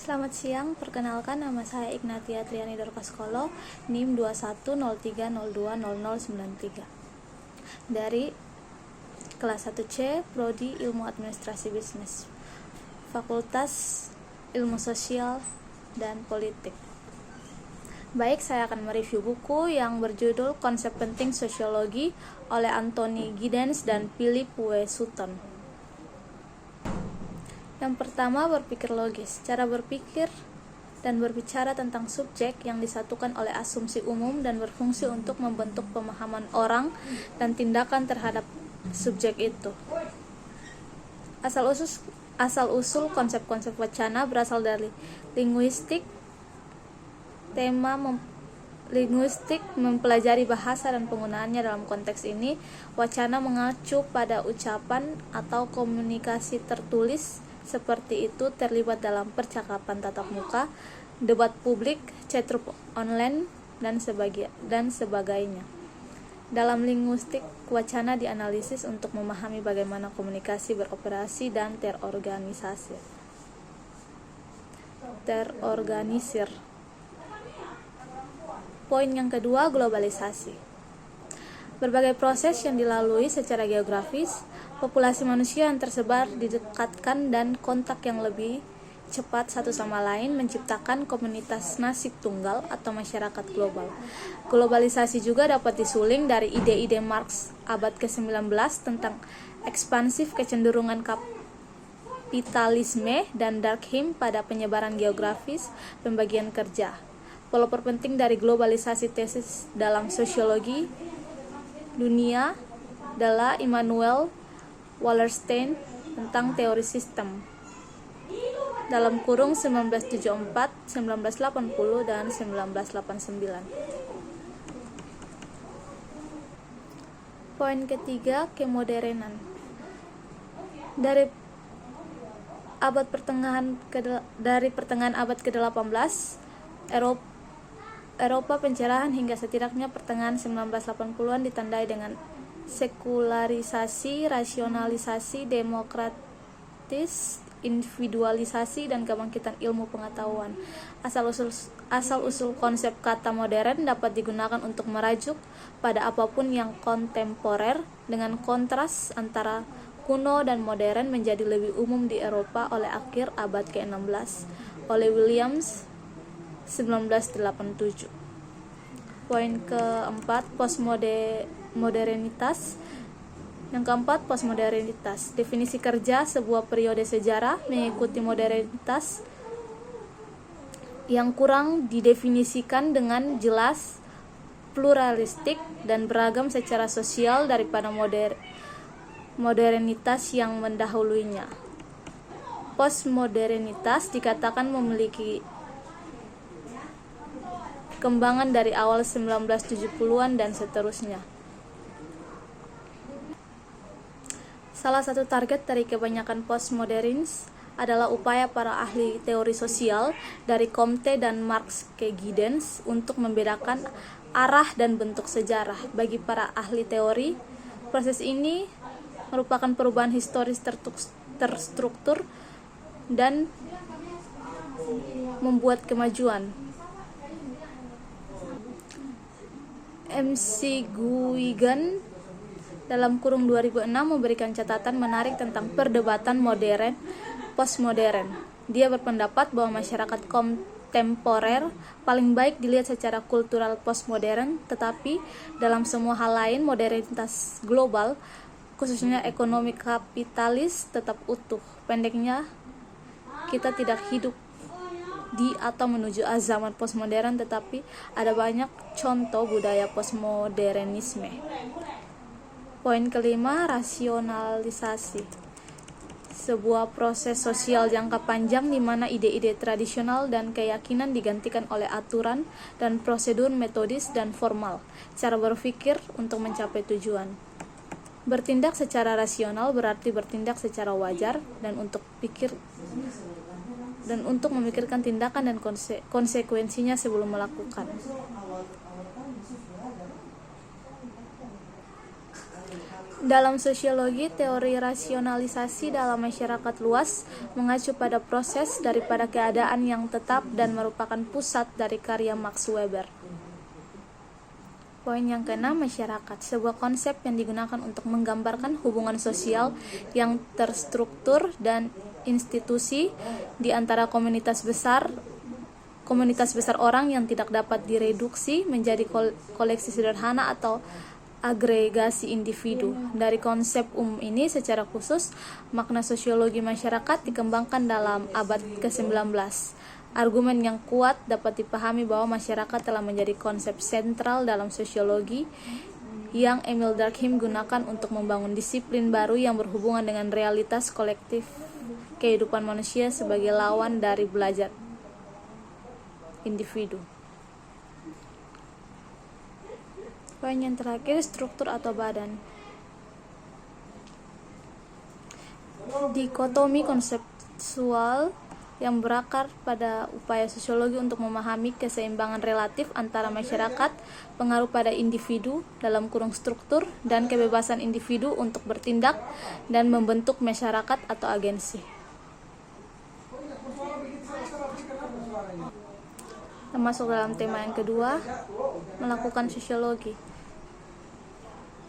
Selamat siang, perkenalkan nama saya Ignatia Triani Dorkaskolo, NIM 2103020093 dari kelas 1C, Prodi Ilmu Administrasi Bisnis, Fakultas Ilmu Sosial dan Politik. Baik, saya akan mereview buku yang berjudul Konsep Penting Sosiologi oleh Anthony Giddens dan Philip W. Sutton. Yang pertama, berpikir logis. Cara berpikir dan berbicara tentang subjek yang disatukan oleh asumsi umum dan berfungsi untuk membentuk pemahaman orang dan tindakan terhadap subjek itu. Asal-usul konsep-konsep wacana berasal dari linguistik. Tema linguistik mempelajari bahasa dan penggunaannya dalam konteks ini. Wacana mengacu pada ucapan atau komunikasi tertulis, seperti itu terlibat dalam percakapan tatap muka, debat publik, chatroom online, dan sebagainya. Dalam linguistik, wacana dianalisis untuk memahami bagaimana komunikasi beroperasi dan terorganisir. Poin yang kedua, globalisasi. Berbagai proses yang dilalui secara geografis, populasi manusia yang tersebar didekatkan dan kontak yang lebih cepat satu sama lain menciptakan komunitas nasib tunggal atau masyarakat global. Globalisasi juga dapat disuling dari ide-ide Marx abad ke-19 tentang ekspansif kecenderungan kapitalisme dan Durkheim pada penyebaran geografis pembagian kerja. Pelopor penting dari globalisasi tesis dalam sosiologi dunia adalah Immanuel Wallerstein tentang teori sistem dalam kurung 1974, 1980, dan 1989. Poin ketiga, kemodernan. Dari pertengahan abad ke-18, Eropa pencerahan hingga setidaknya pertengahan 1980-an ditandai dengan sekularisasi, rasionalisasi, demokratis, individualisasi, dan kebangkitan ilmu pengetahuan. Asal-usul konsep kata modern dapat digunakan untuk merajuk pada apapun yang kontemporer, dengan kontras antara kuno dan modern menjadi lebih umum di Eropa oleh akhir abad ke-16 oleh Williams 1987. Poin keempat, postmodernitas. Yang keempat, postmodernitas. Definisi kerja sebuah periode sejarah mengikuti modernitas yang kurang didefinisikan dengan jelas, pluralistik, dan beragam secara sosial daripada modernitas yang mendahulunya. Postmodernitas dikatakan memiliki kembangan dari awal 1970-an dan seterusnya. Salah satu target dari kebanyakan postmodernis adalah upaya para ahli teori sosial dari Comte dan Marx ke Giddens untuk membedakan arah dan bentuk sejarah. Bagi para ahli teori, proses ini merupakan perubahan historis terstruktur dan membuat kemajuan. McGuigan dalam kurung 2006 memberikan catatan menarik tentang perdebatan postmodern. Dia berpendapat bahwa masyarakat kontemporer paling baik dilihat secara kultural postmodern, tetapi dalam semua hal lain modernitas global, khususnya ekonomi kapitalis, tetap utuh. Pendeknya, kita tidak hidup di atau menuju zaman postmodern, tetapi ada banyak contoh budaya postmodernisme. Poin kelima, rasionalisasi. Sebuah proses sosial jangka panjang di mana ide-ide tradisional dan keyakinan digantikan oleh aturan dan prosedur metodis dan formal, cara berpikir untuk mencapai tujuan. Bertindak secara rasional berarti bertindak secara wajar dan untuk memikirkan tindakan dan konsekuensinya sebelum melakukan. Dalam sosiologi, teori rasionalisasi dalam masyarakat luas mengacu pada proses daripada keadaan yang tetap dan merupakan pusat dari karya Max Weber. Poin yang keenam, masyarakat, sebuah konsep yang digunakan untuk menggambarkan hubungan sosial yang terstruktur dan institusi di antara komunitas besar orang yang tidak dapat direduksi menjadi koleksi sederhana atau agregasi individu. Dari konsep umum ini secara khusus, makna sosiologi masyarakat dikembangkan dalam abad ke-19. Argumen yang kuat dapat dipahami bahwa masyarakat telah menjadi konsep sentral dalam sosiologi yang Emil Durkheim gunakan untuk membangun disiplin baru yang berhubungan dengan realitas kolektif kehidupan manusia sebagai lawan dari belajar individu. Poin yang terakhir, struktur atau badan. Dikotomi konseptual yang berakar pada upaya sosiologi untuk memahami keseimbangan relatif antara masyarakat, pengaruh pada individu dalam kurung struktur, dan kebebasan individu untuk bertindak dan membentuk masyarakat atau agensi. Masuk dalam tema yang kedua, melakukan sosiologi.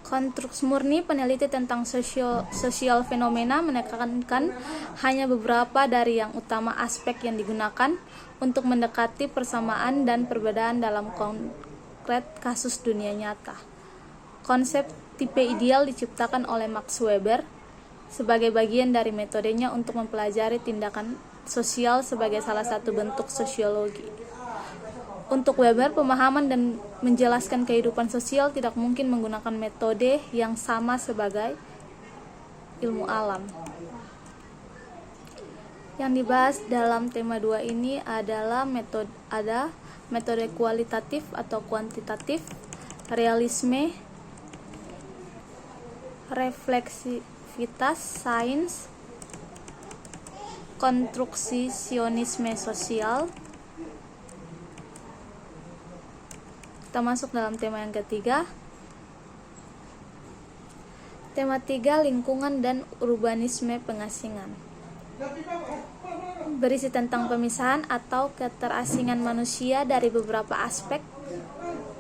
Konstruks Murni, peneliti tentang sosial fenomena, menekankan hanya beberapa dari yang utama aspek yang digunakan untuk mendekati persamaan dan perbedaan dalam konkret kasus dunia nyata. Konsep tipe ideal diciptakan oleh Max Weber sebagai bagian dari metodenya untuk mempelajari tindakan sosial sebagai salah satu bentuk sosiologi. Untuk Weber, pemahaman dan menjelaskan kehidupan sosial tidak mungkin menggunakan metode yang sama sebagai ilmu alam. Yang dibahas dalam tema 2 ini adalah metode kualitatif atau kuantitatif, realisme, refleksivitas, sains, konstruksisionisme sosial. Kita masuk dalam tema yang ketiga. Tema 3, lingkungan dan urbanisme pengasingan. Berisi tentang pemisahan atau keterasingan manusia dari beberapa aspek.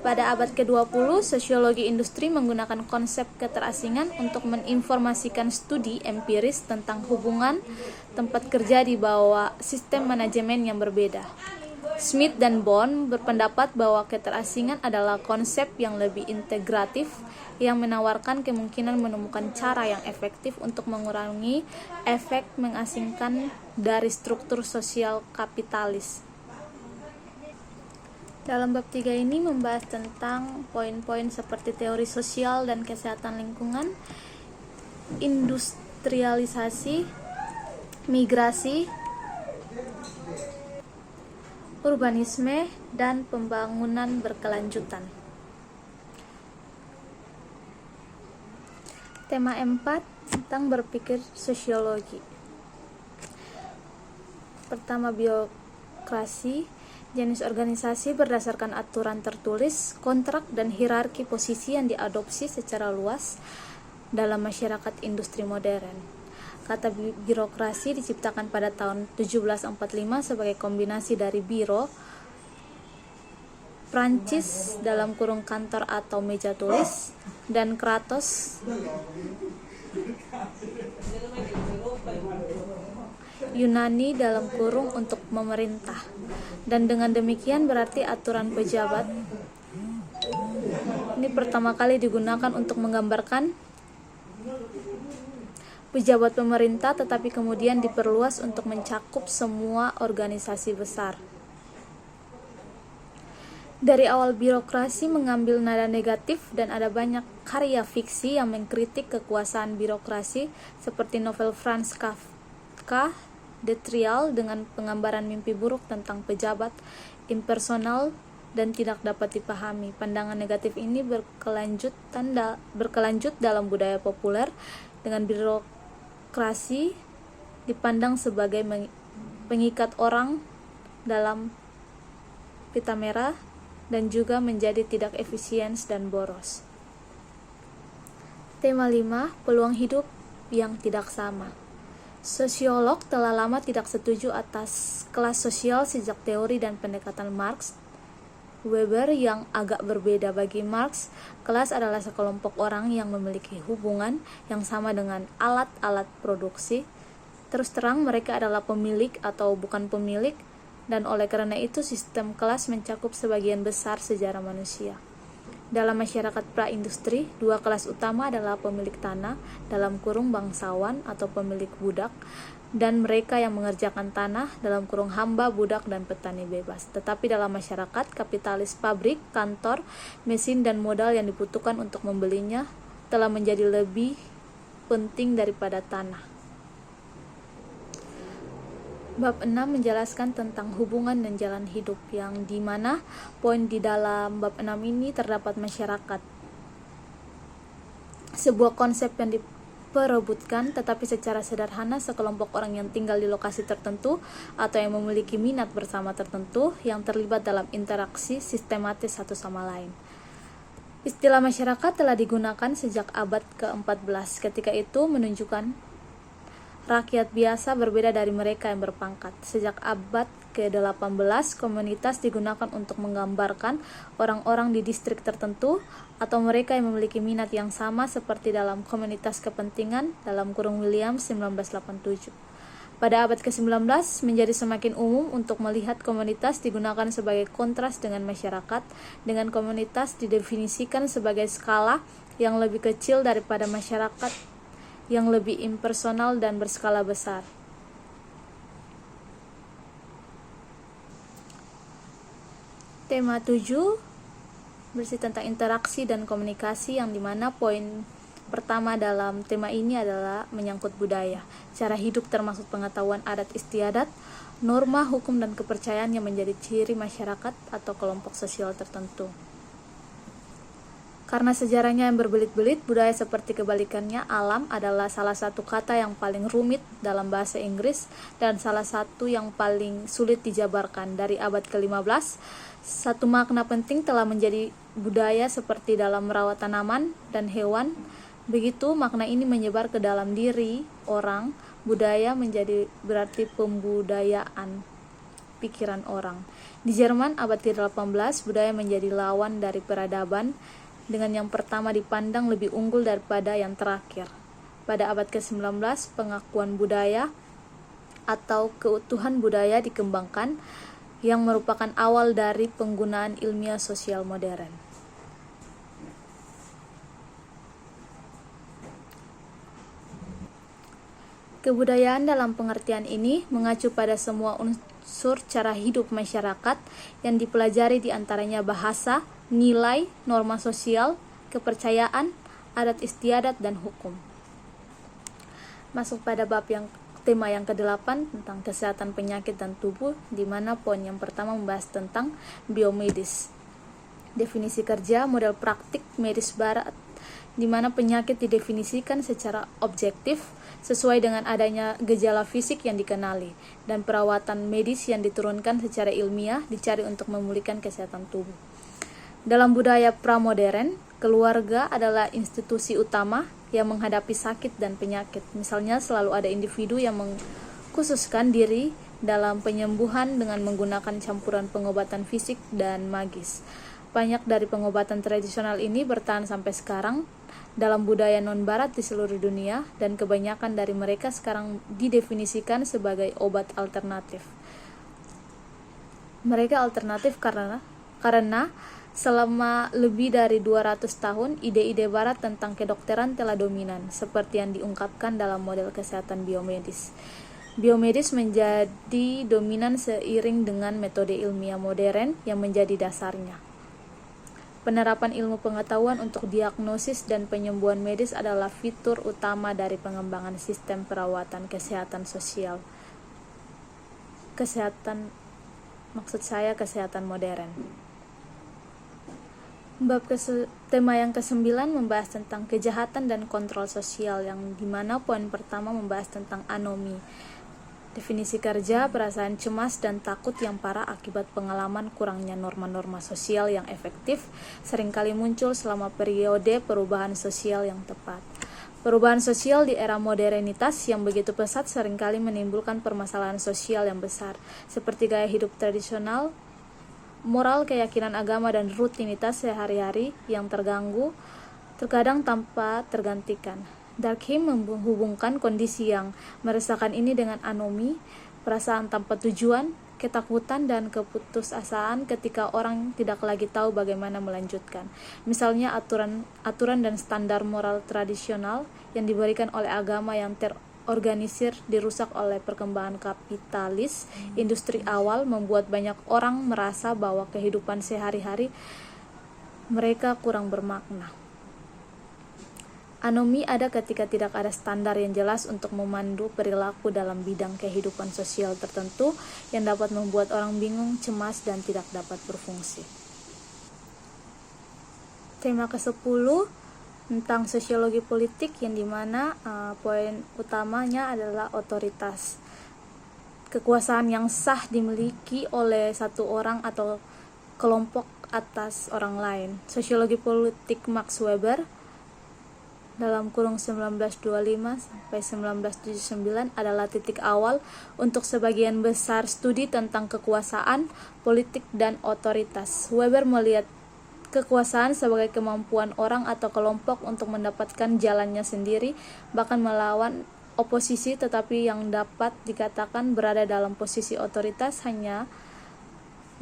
Pada abad ke-20, sosiologi industri menggunakan konsep keterasingan untuk menginformasikan studi empiris tentang hubungan tempat kerja di bawah sistem manajemen yang berbeda. Smith dan Bond berpendapat bahwa keterasingan adalah konsep yang lebih integratif yang menawarkan kemungkinan menemukan cara yang efektif untuk mengurangi efek mengasingkan dari struktur sosial kapitalis. Dalam bab 3 ini membahas tentang poin-poin seperti teori sosial dan kesehatan lingkungan, industrialisasi, migrasi, urbanisme, dan pembangunan berkelanjutan. Tema 4 tentang berpikir sosiologi. Pertama, birokrasi, jenis organisasi berdasarkan aturan tertulis, kontrak, dan hierarki posisi yang diadopsi secara luas dalam masyarakat industri modern. Kata birokrasi diciptakan pada tahun 1745 sebagai kombinasi dari biro, Prancis dalam kurung kantor atau meja tulis, dan kratos, Yunani dalam kurung untuk memerintah. Dan dengan demikian berarti aturan pejabat ini pertama kali digunakan untuk menggambarkan pejabat pemerintah, tetapi kemudian diperluas untuk mencakup semua organisasi besar. Dari awal birokrasi mengambil nada negatif dan ada banyak karya fiksi yang mengkritik kekuasaan birokrasi seperti novel Franz Kafka, The Trial, dengan penggambaran mimpi buruk tentang pejabat impersonal dan tidak dapat dipahami. Pandangan negatif ini berkelanjut dalam budaya populer dengan birokrasi dipandang sebagai pengikat orang dalam pita merah dan juga menjadi tidak efisien dan boros. Tema 5, peluang hidup yang tidak sama. Sosiolog telah lama tidak setuju atas kelas sosial sejak teori dan pendekatan Marx. Weber yang agak berbeda. Bagi Marx, kelas adalah sekelompok orang yang memiliki hubungan yang sama dengan alat-alat produksi. Terus terang mereka adalah pemilik atau bukan pemilik, dan oleh karena itu sistem kelas mencakup sebagian besar sejarah manusia. Dalam masyarakat pra-industri, dua kelas utama adalah pemilik tanah dalam kurung bangsawan atau pemilik budak, dan mereka yang mengerjakan tanah dalam kurung hamba, budak, dan petani bebas. Tetapi dalam masyarakat kapitalis, pabrik, kantor, mesin, dan modal yang dibutuhkan untuk membelinya telah menjadi lebih penting daripada tanah. Bab 6 menjelaskan tentang hubungan dan jalan hidup, yang dimana poin di dalam bab 6 ini terdapat masyarakat. Sebuah konsep yang diperebutkan, tetapi secara sederhana sekelompok orang yang tinggal di lokasi tertentu atau yang memiliki minat bersama tertentu yang terlibat dalam interaksi sistematis satu sama lain. Istilah masyarakat telah digunakan sejak abad ke-14. Ketika itu menunjukkan rakyat biasa berbeda dari mereka yang berpangkat. Sejak abad ke-18, komunitas digunakan untuk menggambarkan orang-orang di distrik tertentu atau mereka yang memiliki minat yang sama seperti dalam komunitas kepentingan dalam kurung Williams 1987. Pada abad ke-19 menjadi semakin umum untuk melihat komunitas digunakan sebagai kontras dengan masyarakat, dengan komunitas didefinisikan sebagai skala yang lebih kecil daripada masyarakat yang lebih impersonal dan berskala besar. Tema 7 bersih tentang interaksi dan komunikasi, yang dimana poin pertama dalam tema ini adalah menyangkut budaya, cara hidup termasuk pengetahuan adat istiadat, norma, hukum, dan kepercayaan yang menjadi ciri masyarakat atau kelompok sosial tertentu. Karena sejarahnya yang berbelit-belit, budaya seperti kebalikannya, alam, adalah salah satu kata yang paling rumit dalam bahasa Inggris dan salah satu yang paling sulit dijabarkan. Dari abad ke-15, satu makna penting telah menjadi budaya seperti dalam merawat tanaman dan hewan. Begitu makna ini menyebar ke dalam diri orang, budaya menjadi berarti pembudayaan pikiran orang. Di Jerman abad ke-18, budaya menjadi lawan dari peradaban, dengan yang pertama dipandang lebih unggul daripada yang terakhir. Pada abad ke-19, pengakuan budaya atau keutuhan budaya dikembangkan, yang merupakan awal dari penggunaan ilmiah sosial modern. Kebudayaan dalam pengertian ini mengacu pada semua unsur cara hidup masyarakat yang dipelajari, di antaranya bahasa, nilai, norma sosial, kepercayaan, adat istiadat, dan hukum. Masuk pada tema yang ke-8 tentang kesehatan penyakit dan tubuh, di mana poin yang pertama membahas tentang biomedis. Definisi kerja model praktik medis barat, di mana penyakit didefinisikan secara objektif sesuai dengan adanya gejala fisik yang dikenali, dan perawatan medis yang diturunkan secara ilmiah dicari untuk memulihkan kesehatan tubuh. Dalam budaya pramodern, keluarga adalah institusi utama yang menghadapi sakit dan penyakit. Misalnya, selalu ada individu yang mengkhususkan diri dalam penyembuhan dengan menggunakan campuran pengobatan fisik dan magis. Banyak dari pengobatan tradisional ini bertahan sampai sekarang dalam budaya non-barat di seluruh dunia, dan kebanyakan dari mereka sekarang didefinisikan sebagai obat alternatif. Mereka alternatif karena selama lebih dari 200 tahun, ide-ide barat tentang kedokteran telah dominan, seperti yang diungkapkan dalam model kesehatan biomedis. Biomedis menjadi dominan seiring dengan metode ilmiah modern yang menjadi dasarnya. Penerapan ilmu pengetahuan untuk diagnosis dan penyembuhan medis adalah fitur utama dari pengembangan sistem perawatan kesehatan sosial. Kesehatan modern. Tema yang ke-9 membahas tentang kejahatan dan kontrol sosial, yang dimana poin pertama membahas tentang anomi. Definisi kerja, perasaan cemas dan takut yang parah akibat pengalaman kurangnya norma-norma sosial yang efektif seringkali muncul selama periode perubahan sosial yang tepat. Perubahan sosial di era modernitas yang begitu pesat seringkali menimbulkan permasalahan sosial yang besar, seperti gaya hidup tradisional, moral, keyakinan agama, dan rutinitas sehari-hari yang terganggu, terkadang tanpa tergantikan. Durkheim menghubungkan kondisi yang meresahkan ini dengan anomi, perasaan tanpa tujuan, ketakutan, dan keputusasaan ketika orang tidak lagi tahu bagaimana melanjutkan. Misalnya aturan dan standar moral tradisional yang diberikan oleh agama yang terorganisir dirusak oleh perkembangan kapitalis. Industri awal membuat banyak orang merasa bahwa kehidupan sehari-hari mereka kurang bermakna. Anomi ada ketika tidak ada standar yang jelas untuk memandu perilaku dalam bidang kehidupan sosial tertentu yang dapat membuat orang bingung, cemas, dan tidak dapat berfungsi. Tema ke-10 tentang sosiologi politik, yang dimana poin utamanya adalah otoritas. Kekuasaan yang sah dimiliki oleh satu orang atau kelompok atas orang lain. Sosiologi politik Max Weber dalam kurung 1925 sampai 1979 adalah titik awal untuk sebagian besar studi tentang kekuasaan, politik, dan otoritas. Weber melihat kekuasaan sebagai kemampuan orang atau kelompok untuk mendapatkan jalannya sendiri, bahkan melawan oposisi, tetapi yang dapat dikatakan berada dalam posisi otoritas hanya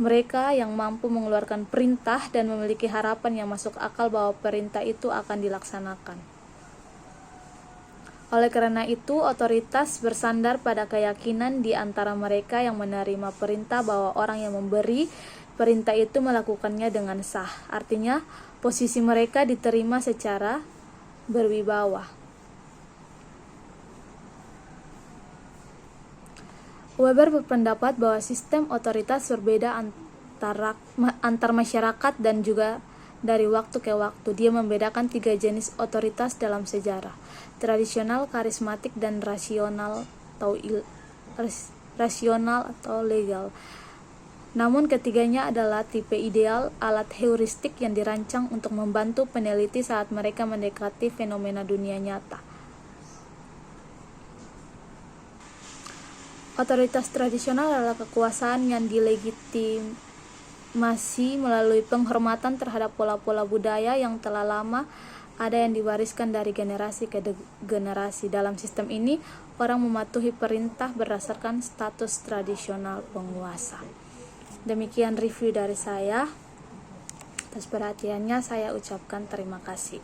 mereka yang mampu mengeluarkan perintah dan memiliki harapan yang masuk akal bahwa perintah itu akan dilaksanakan. Oleh karena itu, otoritas bersandar pada keyakinan di antara mereka yang menerima perintah bahwa orang yang memberi perintah itu melakukannya dengan sah. Artinya, posisi mereka diterima secara berwibawa. Weber berpendapat bahwa sistem otoritas berbeda antar masyarakat dan juga dari waktu ke waktu. Dia membedakan 3 jenis otoritas dalam sejarah: tradisional, karismatik, dan rasional atau legal. Namun ketiganya adalah tipe ideal, alat heuristik yang dirancang untuk membantu peneliti saat mereka mendekati fenomena dunia nyata. Otoritas tradisional adalah kekuasaan yang dilegitimasi melalui penghormatan terhadap pola-pola budaya yang telah lama ada yang diwariskan dari generasi ke generasi. Dalam sistem ini, orang mematuhi perintah berdasarkan status tradisional penguasa. Demikian review dari saya. Atas perhatiannya saya ucapkan terima kasih.